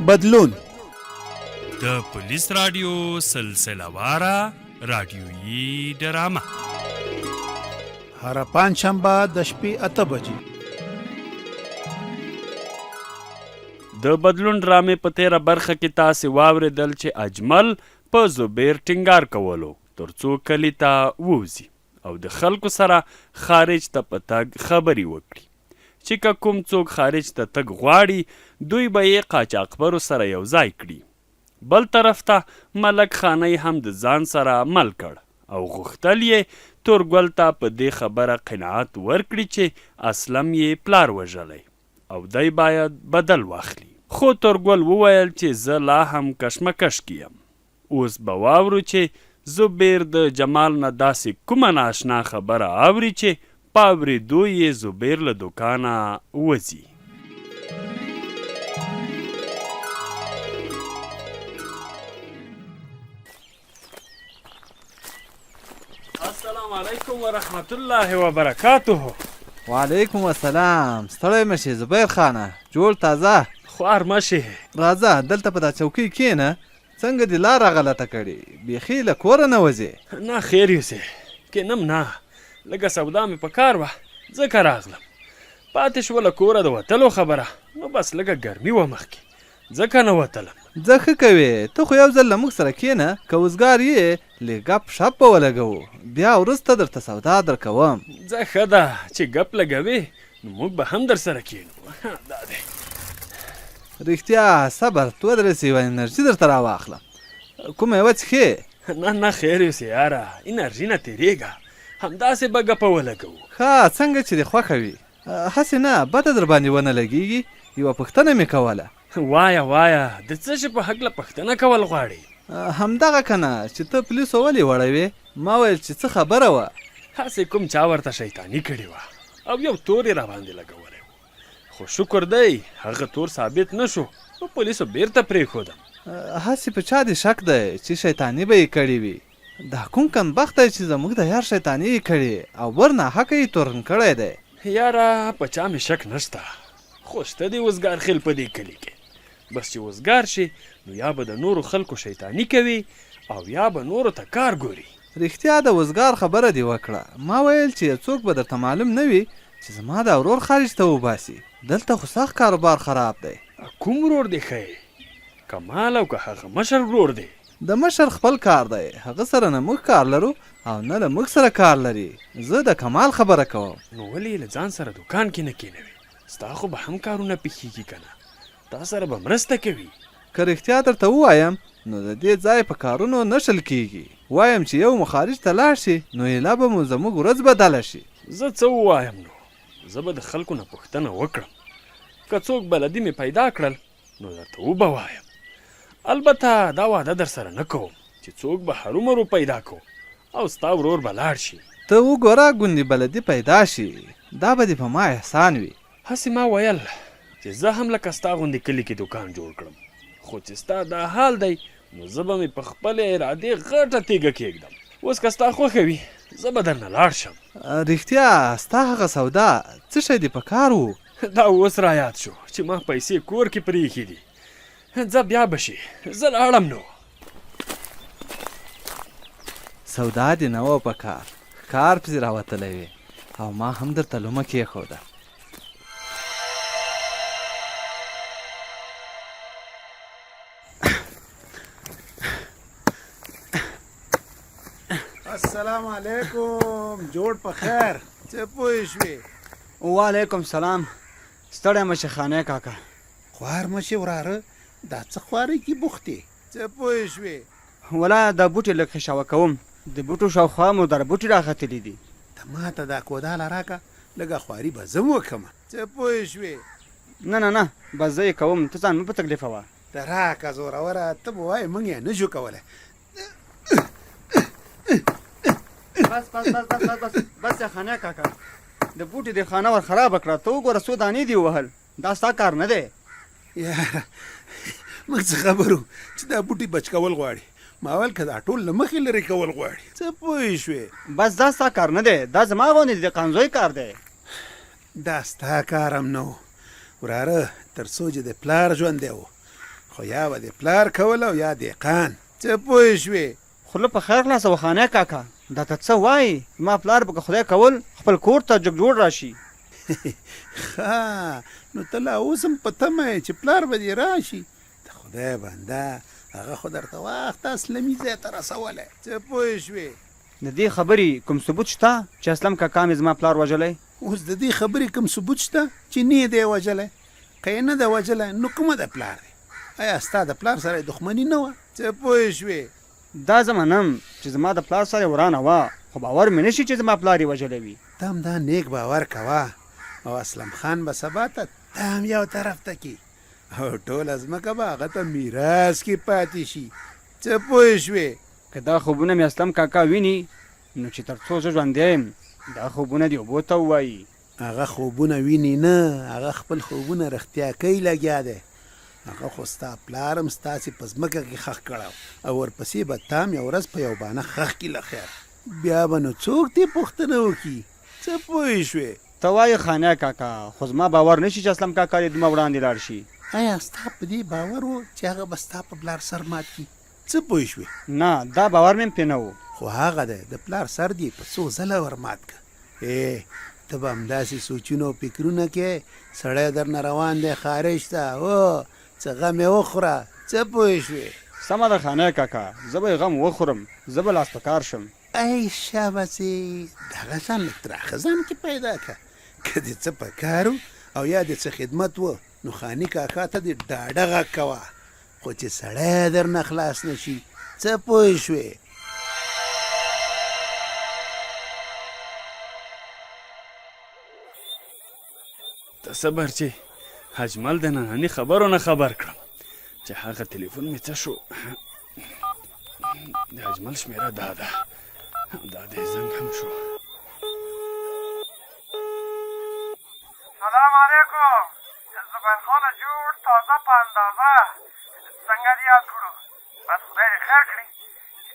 بدلون د پولیس رادیو سلسله واره رادیویي ډرامه هر پنجشنبه د شپې 8 بجې د بدلون ډرامې په تیره برخه کې تاسې واورېدل چې اجمل په زبیر ټینګار کولو ترڅو کلي ته ووځي او د خلکو سره خارج ته په تګ خبرې وکړي چې که کوم څوک خارج ته تګ غواړي دوی به یې قاچاقبرو سره یو ځای کړي بل طرف ته ملک خانی هم د ځان سره مل کړ او غوښتل یې تورګل ته په دې خبره قناعت ورکړي چې اسلم یې پلار وژلی او دی باید بدل واخلي خو تورګل وویل چې زه لا هم کشمکش کې یم اوس به واورو چې زبیر د جمال نه داسې کومه ناشنا خبره اوري چې په اورېدو یې زبیر له دوکانه وځي السلام علیکم ورحمت الله وبرکاته وعلیکم السلام ستړی مشې زبیر خانه جوړ تازه خوار مشې راځه دلته په دا چوکۍ کښېنه څنګه دې لاره غلطه کړې بیخي له کوره نه وځې نه خیر یوسې کینم نه لږه سودا مې په کار وه ځکه راغلم پاتې شوه له کوره د وتلو خبره نو بس لږه ګرمي وه مخکې ځکه نه وتلم ځه ښه کوې ته خو یو ځل له موږ سره کښېنه که وزګار یې لږ ګپ شپ به ولګوو بیا وروسته درته سودا درکوم ځه ښه ده چې ګپ لګوې نو موږ به هم در سره کښېنو دا دی رښتیا صبر تو درسې یوه انرژي درته راواخلم کومه یوه څښې نه نه خیر یوسې یاره انرژي نه تېرېږه همداسې به ګپه ولګوو ښه څنګه چې دې خوښه وي هسې نه بده در باندې ونه لګېږي یوه پوښتنه مې کوله وایه وایه د څه شي په هکله پوښتنه کول غواړې همدغه که نه چې ته پولیسو ولې وړوې ما ویل چې څه خبره وه هسې کوم چا ورته شیطاني کړې وه او یو تور یې راباندې لګولی و خو شکر دی هغه تور ثابت نه شو نو پولیسو بیرته پرېښودم هسې په چا دې شک دی چې شیطاني به یې کړې وي دا کوم کمبخت دی چې زموږ د یار شیطاني یې کړې او ور ناحقه یې تورن کړی دی یاره په چا مې شک نشته خو شته دی وزګار خیل په دې کلي کې بس چې وزګار شي نو یا به د نورو خلکو شیطاني کوي او یا به نورو ته کار ګوري رښتیا د وزګار خبره دې وکړه ما ویل چې څوک به درته معلوم نه وي چې زما دا ورور خارج ته وباسي دلته خو سخت کاروبار خراب دی کوم ورور دی ښی کمال او که هغه مشر ورور دی د مشر خپل کار دی هغه سره نه موږ کار لرو او نه له موږ سره کار لري زه د کمال خبره کوم نو ولې له ځان سره دوکان کې نه کېنوي ستا خو به هم کارونه پېښېږي که نه تا سره به مرسته کوي که رښتیا درته ووایم نو د دې ځای په کارونو نه شل کېږي وایم چې یو مو خارج ته لاړ شي نو ایله به مو زموږ ورځ بدله شي زه څه ووایم نو زه به د خلکو نه پوښتنه وکړم که څوک بلدي مې پیدا کړل نو درته وبه وایم البته دا واده در سره نه کوم چې څوک به هرومرو پیدا کو او ستا ورور به لاړ شي ته وګوره ګوندې بلدي پیدا شي دا به دې په ما احسان وي هسې ما ویل چې زه هم لکه ستا غوندې کلي کې دوکان جوړ کړم خو چې ستا دا حال دی نو زه به مې په خپلې ارادې غټه تیږه کېږدم اوس که ستا خوښه وي زه به درنه لاړ شم رښتیا ستا هغه سودا څه شی دې په کار و دا اوس رایاد شو چې ما پیسې کور کې پرېښي دي ځه بیا به شي زه لاړم نو سودا دې نه وه په کار پسې راوتلی وې او ما هم درته لومه کېښوده السلام علیکم جوړ په خیر څه پوه شوې وعلیکم سلام ستړی مشه خانه کاکا خوار مشې وراره دا څه خوارۍ کې بوخت یې څه پوه شوې ولا دا بوټي لږ خشاوه کوم د بوټو شاوخوا مو در بوټي راختلي دي ته ما ته دا کوداله راکړه لږه خواري به زه وکړمه څه پوه شوې نه نه نه بس زه یې کوم ته ځان مه په تکلیفه وه ته راکړه زوروره ته به وایې موږ یې نه شو کولی بس یا خانه کاکا د بوټي د خانه ور خرابه کړه ته وګوره څو دانې دي ووهل دا ستا کار نه دی یاره موږ څه خبرو چې دا بوټي بچ کول غواړي ما ویل که دا ټول له مخې لرې کول غواړي څه پوه شوې بس دا ستا کار نه دی دا زما غوندې د قانزوی کار دی دا ستا کار هم نه و وراره تر څو چې د پلار ژوندی و خو یا به د پلار کول او یا دهقان څه پوه شوې خوله په خیر خلاصه وخانه کاکا دا ته څه وایي ما پلار به که خدای کول خپل کور ته جګ جوړ راشي ښه نو ته لا اوس هم په تمه یې چې پلار به دې راشي د خدای بنده هغه خو درته وخت اسلمي ځای ته رسولی څه پوه شوې د دې خبرې کوم ثبوت شته چې اسلم کاکا مې زما پلار وژلی اوس د دې خبرې کوم ثبوت شته چې نه دی وژلی که یې نه ده وژلی نو کومه د پلار دی ایا ستا د پلار سره یې دښمني نه وه څه پوه شوې دا زه منم چې زما د پلار سره ورانه وه خو باور مې نه شي چې زما پلار یې وژلی وي ته هم دا نیک باور کوه او اسلم خان به سبا ته ته هم یو طرف ته کي او ټوله ځمکه به هغه ته میراث کې پاتې شي څه پوه شوې که دا خوبونه مې اسلم کاکا ویني نو چې تر څو زه ژوندی یم دا خوبونه دې اوبو ته ووایي هغه خوبونه ویني نه هغه خپل خوبونه رښتیا کوي لګیا دی هغه خو ستا پلار هم ستاسې په ځمکه کې ښخ کړی او ورپسې به تا هم یو ورځ په یو بانه ښخ کړي له خیر بیا به نو څوک دې پوښتنه وکړي څه پوه شوې ته وایې خانه کاکا خو زما باور نه شي چې اسلم کاکا دې دومره وړاندې لاړ شي آیا ستا په دې باور و چې هغه به ستا په پلار سر مات کړي څه پوه شوې نه دا باور مې پرې نه و خو هغه دی د پلار سر دې په څو ځله ور مات که ته به همداسې سوچونه او فکرونه کې سړی درنه روان دی خارج ته او څه غم یې وخوره څه پوه شوې سمه ده خانه کاکا زه به یې غم وخورم زه به لاس په کار شم ای شاباسې دغه شان لږ تراخه ځان کې پیدا که که دې څه په کار او یا دې څه خدمت و نو خاني کاکا ته دې ډاډه غږ کوه خو چې سړی درنه خلاص نه شي څه پوه شوې ته صبر چې اجمل د ننني خبرو نه خبر کړم چې هغه تلیفون مې څه شو د اجمل شمېره دا ده دا د زنګ هم شو سلام علیکم زبیر خانه جوړ تازه په اندازه څنګه دې یاد کړو بس خدای دې خیر کړي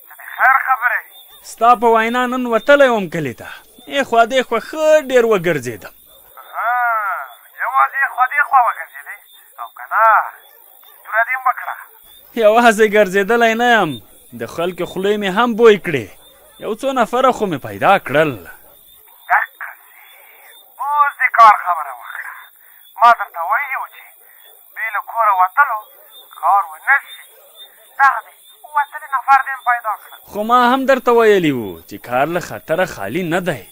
چې د خیر خبرې ستا په وینا نن وتلی وم کلي ته ایخوا دیخوا ښه ډېر وګرځېدم یوازې خوا دې خوا وګرځېدې او که نه توره دې هم وکړه یوازې ګرځېدلی نه یم د خلکو خولې مې هم بوی کړې یو څو نفره خو مې پیدا کړل دقسې اوس دې کار خبره وکړه ما درته ویلي وو چې بې له کوره وتلو کار ونه شي دغه دی وتلي نفر دې هم پیدا کړه خو ما هم درته ویلي وو چې کار له خطره خالی نه دی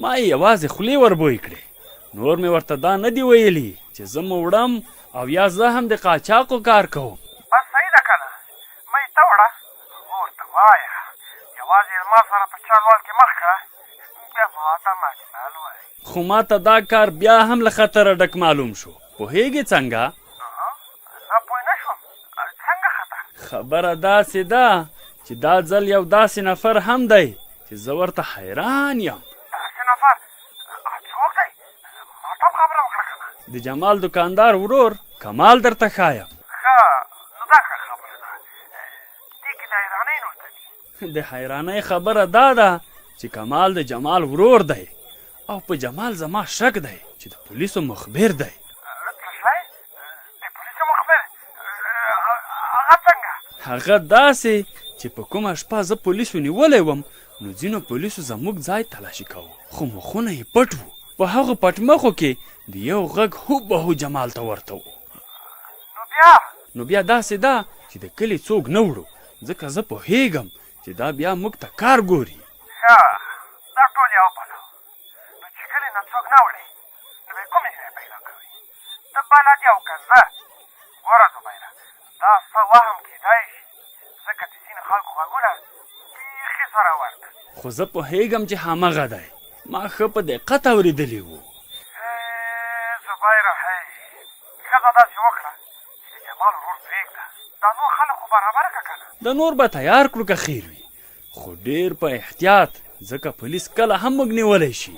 ما یې یوازې خولې وربوی کړې نور مې ورته دا نه دی ویلي چې زه مو وړم او یا زه هم د قاچاقو کار کوم بس صحیح ده که نه مه یې ته وړه ورته وایه یوازې ما سره په چلوال کې مخ کړه بیا ما ته مجمل وایي خو ما ته دا کار بیا هم له خطره ډک معلوم شو پوهېږې څنګه زه پوه نه شوم څنګه خطر خبره داسې ده چې دا ځل یو داسې نفر هم دی چې زه ورته حیران یم داسې نفر څوک دی ما ته هم خبره وکړه که نه د جمال دکاندار ورور کمال درته ښایم ښه نو دا ښه خبره ده دې کې د حیرانۍ نوته دي د حیرانۍ خبره دا ده چې کمال د جمال ورور دی او په جمال زما شک دی چې د پولیسو مخبر دی څه شی د پولیسو مخبر هغه څنګه هغه داسې چې په کومه شپه زه پولیسو نیولی وم نو ځینو پولیسو زموږ ځای تلاشي کوو خو مخونه یې پټ وو په هغو پټ مخو کې د یو غږ هوبهو جمال ته ورته و نو بیا داسې ده چې د کلي څوک نه وړو ځکه زه پوهېږم چې دا بیا موږ ته کار ګوري ښه دا ټول یې وپلو نو چې کلي نه څوک نه وړي نو بیا کومې ځای پیدا کوي ته بلد یې او که زه ګوره زبیره دا څه وهم کیدای شي ځکه د ځینو خلکو غږونه بیخي سره ورته خو زه پوهېږم چې همغه دی ما ښه په دقت اورېدلی وو زبیره هی ښځه داسې وکړه چې د جمال ورور پرېږده دا نور خلک خو برابره که که نه د نور به تیار کړو که خیر وي خو ډېر په احتیاط ځکه پولیس کله هم موږ نیولی شي